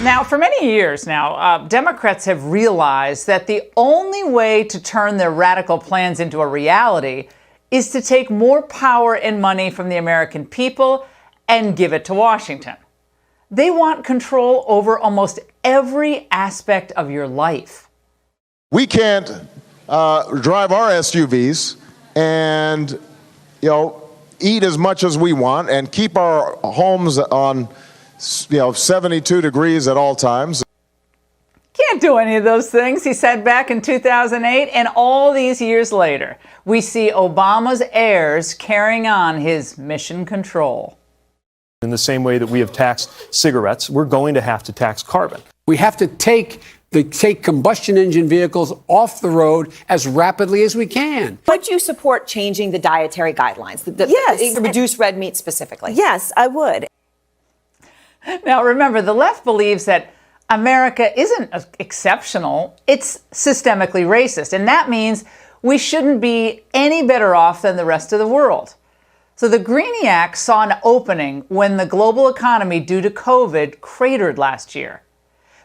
Now, for many years now, Democrats have realized that the only way to turn their radical plans into a reality is to take more power and money from the American people and give it to Washington. They want control over almost every aspect of your life. We can't drive our SUVs and, eat as much as we want and keep our homes on 72 degrees at all times. Can't do any of those things, he said back in 2008, and all these years later, we see Obama's heirs carrying on his mission control. In the same way that we have taxed cigarettes, we're going to have to tax carbon. We have to take combustion engine vehicles off the road as rapidly as we can. Would you support changing the dietary guidelines? Yes. Reduce red meat specifically? Yes, I would. Now, remember, the left believes that America isn't exceptional, it's systemically racist, and that means we shouldn't be any better off than the rest of the world. So the Greeniacs saw an opening when the global economy due to COVID cratered last year.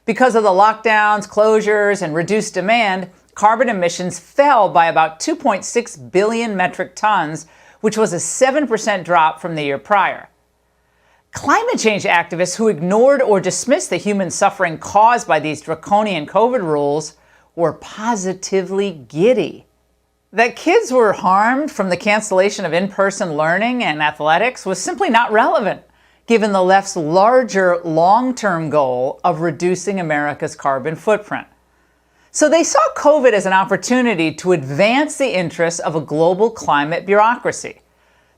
Because of the lockdowns, closures, and reduced demand, carbon emissions fell by about 2.6 billion metric tons, which was a 7% drop from the year prior. Climate change activists who ignored or dismissed the human suffering caused by these draconian COVID rules were positively giddy. That kids were harmed from the cancellation of in-person learning and athletics was simply not relevant, given the left's larger long-term goal of reducing America's carbon footprint. So they saw COVID as an opportunity to advance the interests of a global climate bureaucracy.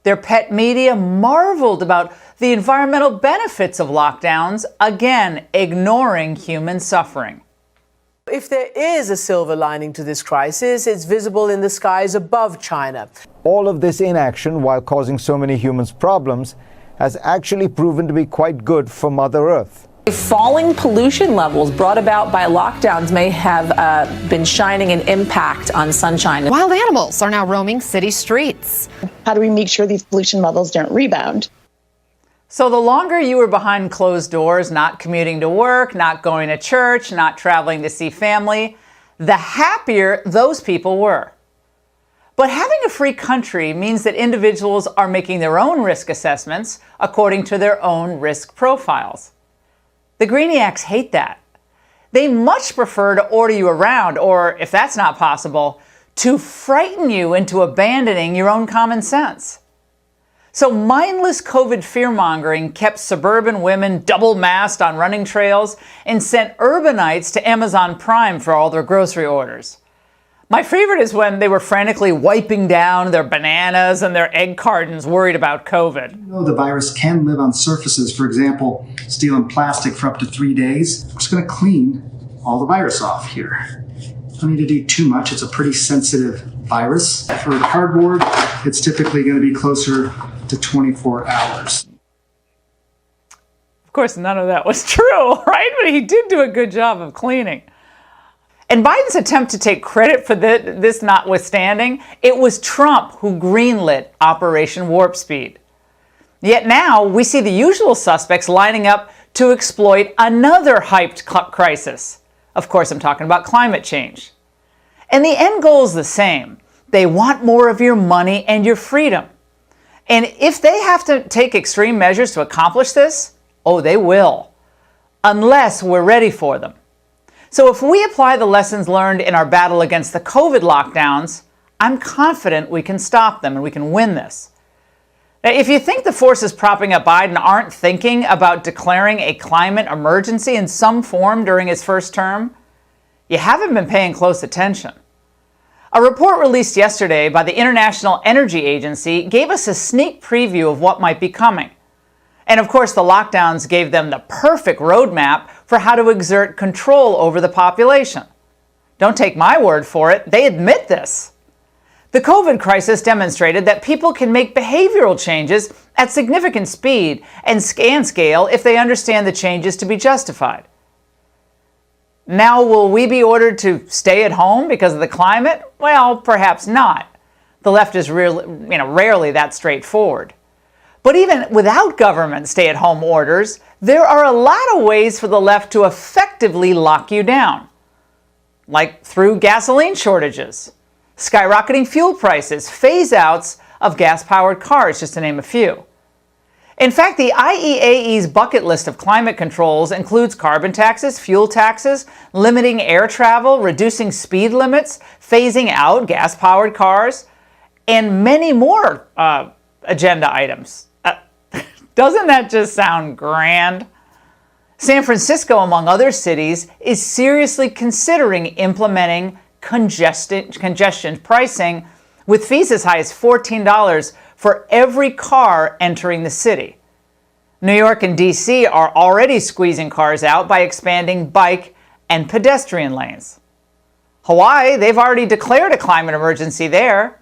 Their pet media marveled about the environmental benefits of lockdowns, again, ignoring human suffering. If there is a silver lining to this crisis, it's visible in the skies above China. All of this inaction, while causing so many humans problems, has actually proven to be quite good for Mother Earth. Falling pollution levels brought about by lockdowns may have been shining an impact on sunshine. Wild animals are now roaming city streets. How do we make sure these pollution levels don't rebound? So the longer you were behind closed doors, not commuting to work, not going to church, not traveling to see family, the happier those people were. But having a free country means that individuals are making their own risk assessments according to their own risk profiles. The Greeniacs hate that. They much prefer to order you around, or if that's not possible, to frighten you into abandoning your own common sense. So mindless COVID fear-mongering kept suburban women double-masked on running trails and sent urbanites to Amazon Prime for all their grocery orders. My favorite is when they were frantically wiping down their bananas and their egg cartons worried about COVID. The virus can live on surfaces, for example, steel and plastic for up to 3 days. We're just going to clean all the virus off here. Don't need to do too much. It's a pretty sensitive virus. For cardboard, it's typically going to be closer to 24 hours. Of course, none of that was true, right? But he did do a good job of cleaning. And Biden's attempt to take credit for this notwithstanding, it was Trump who greenlit Operation Warp Speed. Yet now we see the usual suspects lining up to exploit another hyped crisis. Of course, I'm talking about climate change. And the end goal is the same. They want more of your money and your freedom. And if they have to take extreme measures to accomplish this, oh, they will, unless we're ready for them. So if we apply the lessons learned in our battle against the COVID lockdowns, I'm confident we can stop them and we can win this. Now, if you think the forces propping up Biden aren't thinking about declaring a climate emergency in some form during his first term, you haven't been paying close attention. A report released yesterday by the International Energy Agency gave us a sneak preview of what might be coming. And of course, the lockdowns gave them the perfect roadmap for how to exert control over the population. Don't take my word for it, they admit this. The COVID crisis demonstrated that people can make behavioral changes at significant speed and scale if they understand the changes to be justified. Now, will we be ordered to stay at home because of the climate? Well, perhaps not. The left is rarely that straightforward. But even without government stay-at-home orders, there are a lot of ways for the left to effectively lock you down, like through gasoline shortages, skyrocketing fuel prices, phase-outs of gas-powered cars, just to name a few. In fact, the IEAE's bucket list of climate controls includes carbon taxes, fuel taxes, limiting air travel, reducing speed limits, phasing out gas-powered cars, and many more agenda items. Doesn't that just sound grand? San Francisco, among other cities, is seriously considering implementing congestion pricing with fees as high as $14 for every car entering the city. New York and DC are already squeezing cars out by expanding bike and pedestrian lanes. Hawaii, they've already declared a climate emergency there.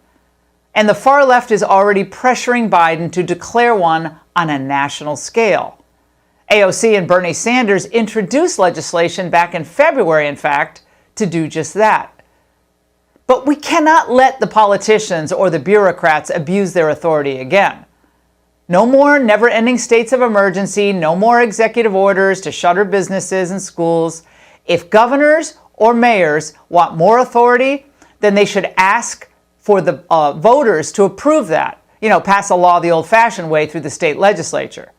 And the far left is already pressuring Biden to declare one on a national scale. AOC and Bernie Sanders introduced legislation back in February, in fact, to do just that. But we cannot let the politicians or the bureaucrats abuse their authority again. No more never-ending states of emergency, no more executive orders to shutter businesses and schools. If governors or mayors want more authority, then they should ask for the voters to approve that. Pass a law the old-fashioned way through the state legislature.